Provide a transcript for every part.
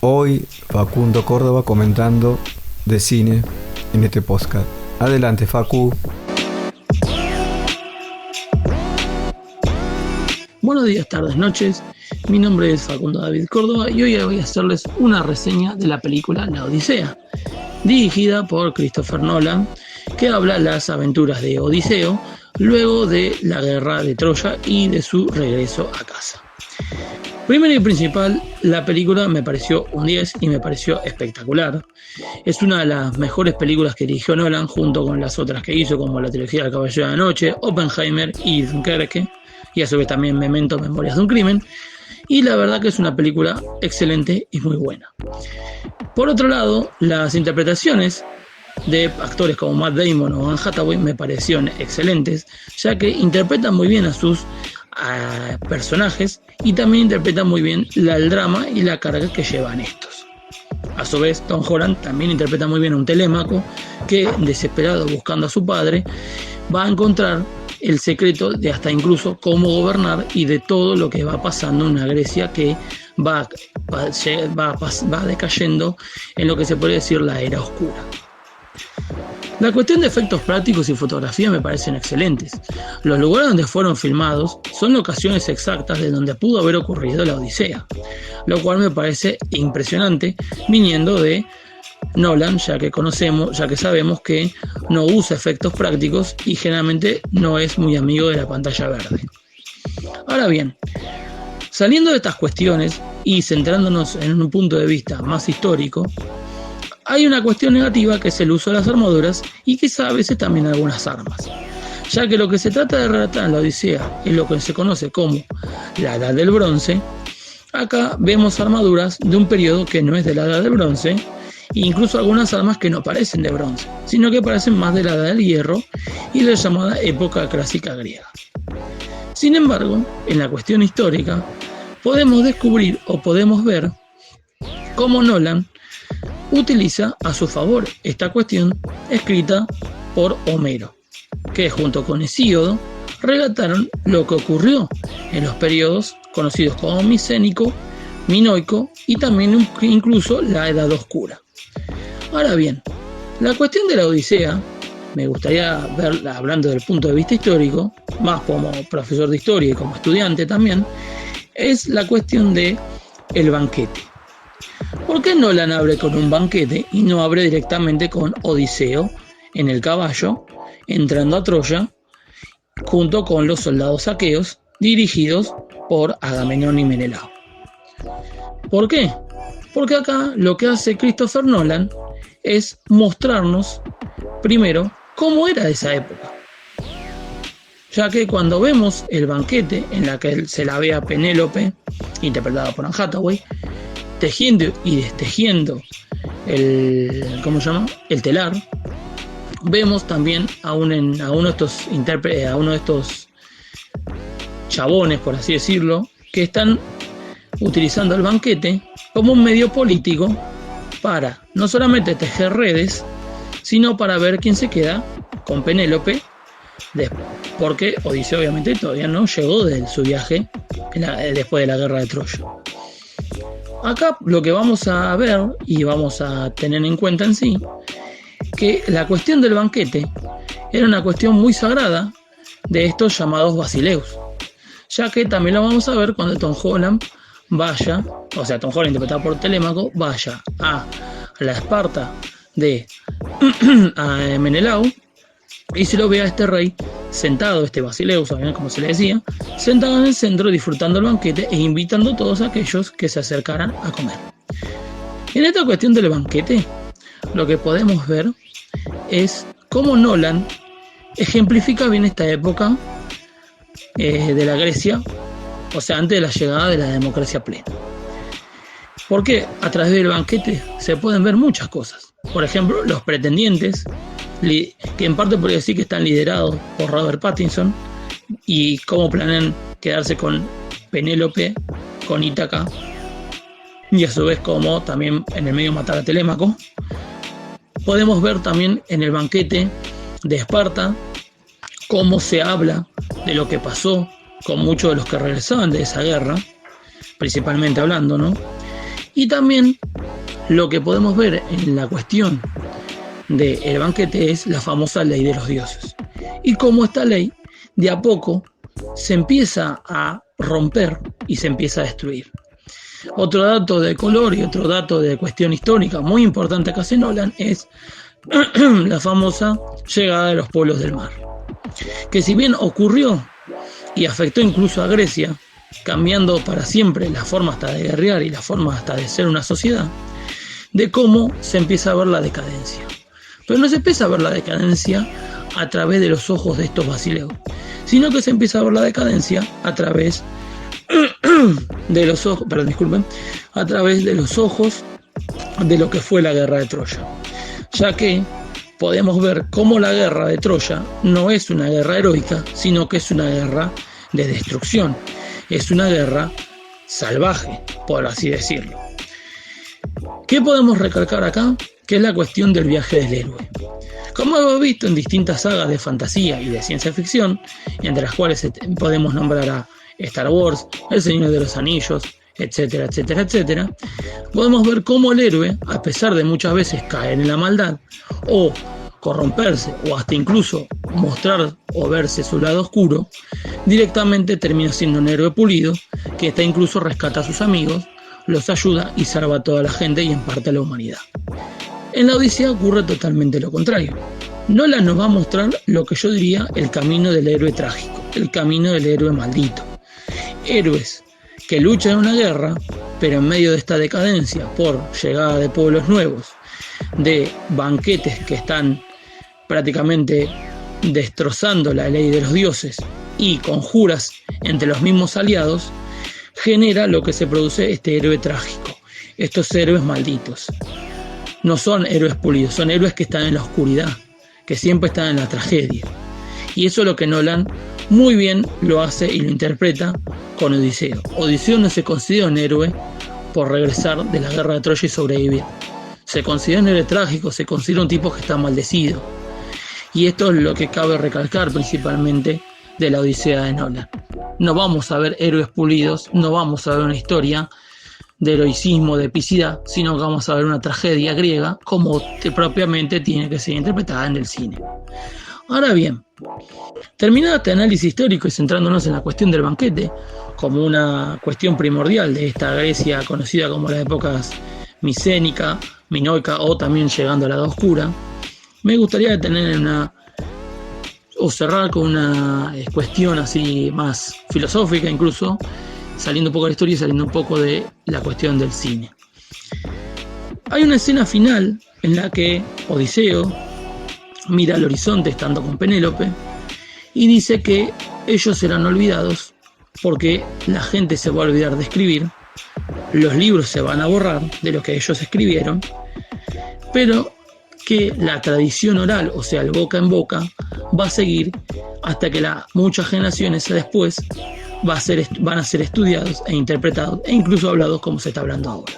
Hoy Facundo Córdoba comentando de cine en este podcast. Adelante, Facu. Buenos días, tardes, noches. Mi nombre es Facundo David Córdoba y hoy voy a hacerles una reseña de la película La Odisea, dirigida por Christopher Nolan, que habla las aventuras de Odiseo luego de la guerra de Troya y de su regreso a casa. Primero y principal, la película me pareció un 10 y me pareció espectacular. Es una de las mejores películas que dirigió Nolan junto con las otras que hizo, como la trilogía del Caballero de la Noche, Oppenheimer y Dunkerque, y a su vez también Memento, Memorias de un Crimen. Y la verdad que es una película excelente y muy buena. Por otro lado, las interpretaciones de actores como Matt Damon o Anne Hathaway me parecieron excelentes, ya que interpretan muy bien a sus personajes y también interpretan muy bien el drama y la carga que llevan estos. A su vez, Tom Holland también interpreta muy bien a un Telémaco que, desesperado buscando a su padre, va a encontrar el secreto de hasta incluso cómo gobernar y de todo lo que va pasando en una Grecia que va decayendo en lo que se puede decir la era oscura. La cuestión de efectos prácticos y fotografía me parecen excelentes. Los lugares donde fueron filmados son locaciones exactas de donde pudo haber ocurrido la Odisea, lo cual me parece impresionante viniendo de Nolan, ya que sabemos que no usa efectos prácticos y generalmente no es muy amigo de la pantalla verde. Ahora bien, saliendo de estas cuestiones y centrándonos en un punto de vista más histórico, hay una cuestión negativa que es el uso de las armaduras y quizá a veces también algunas armas, ya que lo que se trata de relatar en la Odisea es lo que se conoce como la Edad del Bronce. Acá vemos armaduras de un periodo que no es de la Edad del Bronce, e incluso algunas armas que no parecen de bronce, sino que parecen más de la Edad del Hierro y la llamada época clásica griega. Sin embargo, en la cuestión histórica, podemos descubrir o podemos ver cómo Nolan utiliza a su favor esta cuestión escrita por Homero, que junto con Hesíodo relataron lo que ocurrió en los periodos conocidos como Micénico, Minoico y también incluso la Edad Oscura. Ahora bien, la cuestión de la Odisea, me gustaría verla hablando del punto de vista histórico, más como profesor de historia y como estudiante también, es la cuestión de el banquete. ¿Por qué Nolan abre con un banquete y no abre directamente con Odiseo en el caballo, entrando a Troya, junto con los soldados aqueos, dirigidos por Agamenón y Menelao? ¿Por qué? Porque acá lo que hace Christopher Nolan es mostrarnos, primero, cómo era esa época. Ya que cuando vemos el banquete, en la que se la ve a Penélope, interpretada por Anne Hathaway, tejiendo y destejiendo el telar, vemos también a uno de estos chabones, por así decirlo, que están utilizando el banquete como un medio político para no solamente tejer redes, sino para ver quién se queda con Penélope, porque Odiseo obviamente todavía no llegó de su viaje después de la guerra de Troya. Acá lo que vamos a ver y vamos a tener en cuenta en sí, que la cuestión del banquete era una cuestión muy sagrada de estos llamados basileus, ya que también lo vamos a ver cuando Tom Holland Tom Holland interpretado por Telémaco, vaya a la Esparta de Menelao y se lo ve a este rey sentado, este basileus, como se le decía, sentado en el centro disfrutando el banquete e invitando a todos aquellos que se acercaran a comer. En esta cuestión del banquete, lo que podemos ver es cómo Nolan ejemplifica bien esta época de la Grecia, o sea, antes de la llegada de la democracia plena. Porque a través del banquete se pueden ver muchas cosas. Por ejemplo, los pretendientes, que en parte podría decir que están liderados por Robert Pattinson, y cómo planean quedarse con Penélope, con Ítaca, y a su vez cómo también en el medio matar a Telémaco. Podemos ver también en el banquete de Esparta cómo se habla de lo que pasó con muchos de los que regresaban de esa guerra, principalmente hablando, ¿no? Y también lo que podemos ver en la cuestión del banquete es la famosa ley de los dioses. Y cómo esta ley, de a poco, se empieza a romper y se empieza a destruir. Otro dato de color y otro dato de cuestión histórica muy importante que hace Nolan es la famosa llegada de los pueblos del mar, que si bien ocurrió y afectó incluso a Grecia, cambiando para siempre la forma hasta de guerrear y la forma hasta de ser una sociedad, de cómo se empieza a ver la decadencia. Pero no se empieza a ver la decadencia a través de los ojos de estos basileos, sino que se empieza a ver la decadencia a través de los ojos, a través de los ojos de lo que fue la guerra de Troya, ya que podemos ver cómo la guerra de Troya no es una guerra heroica, sino que es una guerra de destrucción, es una guerra salvaje, por así decirlo. ¿Qué podemos recalcar acá? Que es la cuestión del viaje del héroe. Como hemos visto en distintas sagas de fantasía y de ciencia ficción, entre las cuales podemos nombrar a Star Wars, El Señor de los Anillos, etcétera, etcétera, etcétera, podemos ver cómo el héroe, a pesar de muchas veces caer en la maldad, o corromperse, o hasta incluso mostrar o verse su lado oscuro, directamente termina siendo un héroe pulido, que hasta incluso rescata a sus amigos, los ayuda y salva a toda la gente y en parte a la humanidad. En la Odisea ocurre totalmente lo contrario. Nolan nos va a mostrar lo que yo diría el camino del héroe trágico, el camino del héroe maldito. Héroes que luchan en una guerra, pero en medio de esta decadencia por llegada de pueblos nuevos, de banquetes que están prácticamente destrozando la ley de los dioses y conjuras entre los mismos aliados, genera lo que se produce este héroe trágico, estos héroes malditos. No son héroes pulidos, son héroes que están en la oscuridad, que siempre están en la tragedia. Y eso es lo que Nolan muy bien lo hace y lo interpreta con Odiseo. Odiseo no se considera un héroe por regresar de la guerra de Troya y sobrevivir. Se considera un héroe trágico, se considera un tipo que está maldecido. Y esto es lo que cabe recalcar principalmente de la Odisea de Nolan. No vamos a ver héroes pulidos, no vamos a ver una historia de heroicismo, de epicidad, sino que vamos a ver una tragedia griega como propiamente tiene que ser interpretada en el cine. Ahora bien, terminado este análisis histórico y centrándonos en la cuestión del banquete como una cuestión primordial de esta Grecia conocida como las épocas micénica, minoica o también llegando a la Edad Oscura, me gustaría detener o cerrar con una cuestión así más filosófica incluso, saliendo un poco de la historia y saliendo un poco de la cuestión del cine. Hay una escena final en la que Odiseo mira al horizonte estando con Penélope y dice que ellos serán olvidados porque la gente se va a olvidar de escribir, los libros se van a borrar de lo que ellos escribieron, pero que la tradición oral, o sea, el boca en boca, va a seguir hasta que muchas generaciones después van a ser estudiados e interpretados e incluso hablados como se está hablando ahora.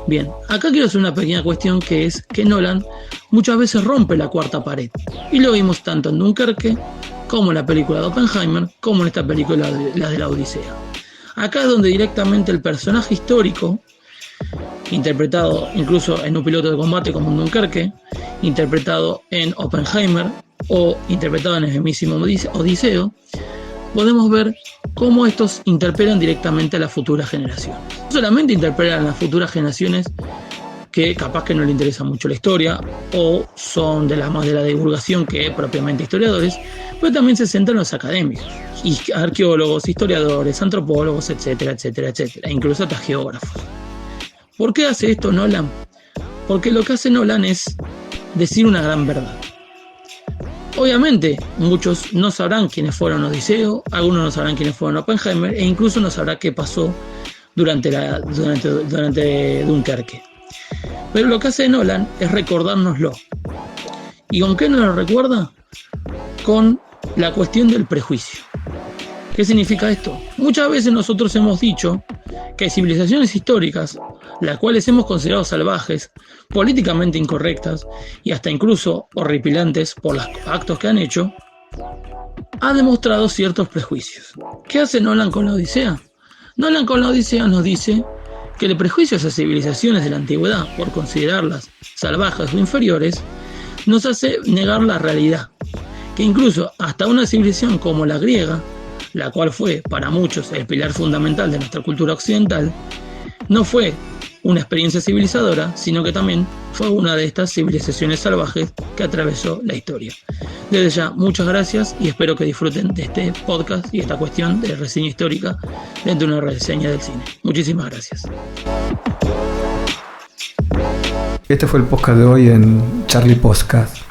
Bien, acá quiero hacer una pequeña cuestión, que es que Nolan muchas veces rompe la cuarta pared, y lo vimos tanto en Dunkerque como en la película de Oppenheimer como en esta película, la de la Odisea. Acá es donde directamente el personaje histórico, interpretado incluso en Un piloto de combate como en Dunkerque, interpretado en Oppenheimer o interpretado en el mismísimo Odiseo, podemos ver cómo estos interpelan directamente a las futuras generaciones. No solamente interpelan a las futuras generaciones que capaz que no les interesa mucho la historia o son de más de la divulgación que propiamente historiadores, pero también se centran en los académicos, y arqueólogos, historiadores, antropólogos, etcétera, etcétera, etcétera, e incluso hasta geógrafos. ¿Por qué hace esto Nolan? Porque lo que hace Nolan es decir una gran verdad. Obviamente, muchos no sabrán quiénes fueron Odiseo, algunos no sabrán quiénes fueron Oppenheimer, e incluso no sabrán qué pasó durante Dunkerque. Pero lo que hace Nolan es recordárnoslo. ¿Y con qué nos lo recuerda? Con la cuestión del prejuicio. ¿Qué significa esto? Muchas veces nosotros hemos dicho que hay civilizaciones históricas, las cuales hemos considerado salvajes, políticamente incorrectas y hasta incluso horripilantes por los actos que han hecho, ha demostrado ciertos prejuicios. ¿Qué hace Nolan con la Odisea? Nolan con la Odisea nos dice que el prejuicio a esas civilizaciones de la antigüedad por considerarlas salvajes o inferiores nos hace negar la realidad, que incluso hasta una civilización como la griega, la cual fue para muchos el pilar fundamental de nuestra cultura occidental, no fue una experiencia civilizadora, sino que también fue una de estas civilizaciones salvajes que atravesó la historia. Desde ya, muchas gracias y espero que disfruten de este podcast y esta cuestión de reseña histórica dentro de una reseña del cine. Muchísimas gracias. Este fue el podcast de hoy en Charlie Podcast.